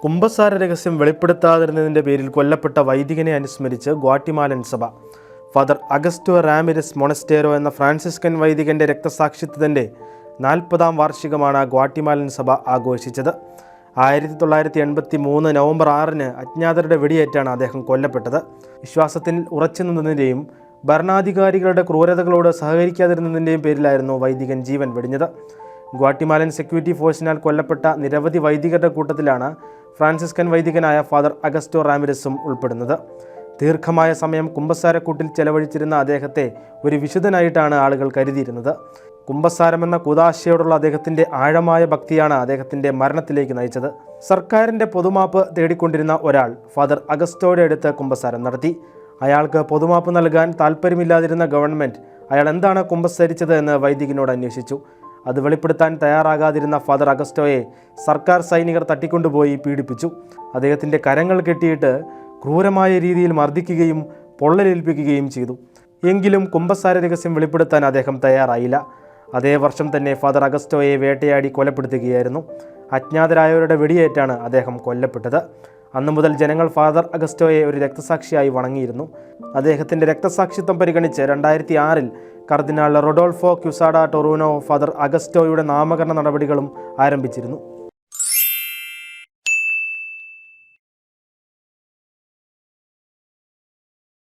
കുമ്പസാര രഹസ്യം വെളിപ്പെടുത്താതിരുന്നതിൻ്റെ പേരിൽ കൊല്ലപ്പെട്ട വൈദികനെ അനുസ്മരിച്ച് ഗ്വാട്ടിമാലൻ സഭ. ഫാദർ അഗസ്റ്റോ റാമിരസ് മൊണസ്റ്റേറോ എന്ന ഫ്രാൻസിസ്കൻ വൈദികൻ്റെ രക്തസാക്ഷിത്വത്തിൻ്റെ 40ാം വാർഷികമാണ് ഗ്വാട്ടിമാലൻ സഭ ആഘോഷിച്ചത്. 1983 നവംബർ 6-ന് അജ്ഞാതരുടെ വെടിയേറ്റാണ് അദ്ദേഹം കൊല്ലപ്പെട്ടത്. വിശ്വാസത്തിൽ ഉറച്ചു നിന്നതിൻ്റെയും ഭരണാധികാരികളുടെ ക്രൂരതകളോട് സഹകരിക്കാതിരുന്നതിൻ്റെയും പേരിലായിരുന്നു വൈദികൻ ജീവൻ വെടിഞ്ഞത്. ഗ്വാട്ടിമാലൻ സെക്യൂരിറ്റി ഫോഴ്സിനാൽ കൊല്ലപ്പെട്ട നിരവധി വൈദികരുടെ കൂട്ടത്തിലാണ് ഫ്രാൻസിസ്കൻ വൈദികനായ ഫാദർ അഗസ്റ്റോ റാമിരസും ഉൾപ്പെടുന്നത്. ദീർഘമായ സമയം കുമ്പസാരക്കൂട്ടിൽ ചെലവഴിച്ചിരുന്ന അദ്ദേഹത്തെ ഒരു വിശുദ്ധനായിട്ടാണ് ആളുകൾ കരുതിയിരുന്നത്. കുമ്പസാരമെന്ന കൂദാശയോടുള്ള അദ്ദേഹത്തിൻ്റെ ആഴമായ ഭക്തിയാണ് അദ്ദേഹത്തിൻ്റെ മരണത്തിലേക്ക് നയിച്ചത്. സർക്കാരിൻ്റെ പൊതുമാപ്പ് തേടിക്കൊണ്ടിരുന്ന ഒരാൾ ഫാദർ അഗസ്റ്റോയുടെ അടുത്ത് കുമ്പസാരം നടത്തി. അയാൾക്ക് പൊതുമാപ്പ് നൽകാൻ താല്പര്യമില്ലാതിരുന്ന ഗവൺമെൻറ് അയാൾ എന്താണ് കുമ്പസരിച്ചത് എന്ന് വൈദികനോട് അന്വേഷിച്ചു. അത് വെളിപ്പെടുത്താൻ തയ്യാറാകാതിരുന്ന ഫാദർ അഗസ്റ്റോയെ സർക്കാർ സൈനികർ തട്ടിക്കൊണ്ടുപോയി പീഡിപ്പിച്ചു. അദ്ദേഹത്തിൻ്റെ കരങ്ങൾ കെട്ടിയിട്ട് ക്രൂരമായ രീതിയിൽ മർദ്ദിക്കുകയും പൊള്ളലേൽപ്പിക്കുകയും ചെയ്തു. എങ്കിലും കുമ്പസാര രഹസ്യം വെളിപ്പെടുത്താൻ അദ്ദേഹം തയ്യാറായില്ല. അതേ വർഷം തന്നെ ഫാദർ അഗസ്റ്റോയെ വേട്ടയാടി കൊലപ്പെടുത്തുകയായിരുന്നു. അജ്ഞാതരായവരുടെ വെടിയേറ്റാണ് അദ്ദേഹം കൊല്ലപ്പെട്ടത്. അന്നു മുതൽ ജനങ്ങൾ ഫാദർ അഗസ്റ്റോയെ ഒരു രക്തസാക്ഷിയായി വണങ്ങിയിരുന്നു. അദ്ദേഹത്തിൻ്റെ രക്തസാക്ഷിത്വം പരിഗണിച്ച് 2006-ൽ കർദിനാൾ റൊഡോൾഫോ ക്യുസാഡ ടൊറൂനോ ഫാദർ അഗസ്റ്റോയുടെ നാമകരണ നടപടികളും ആരംഭിച്ചിരുന്നു.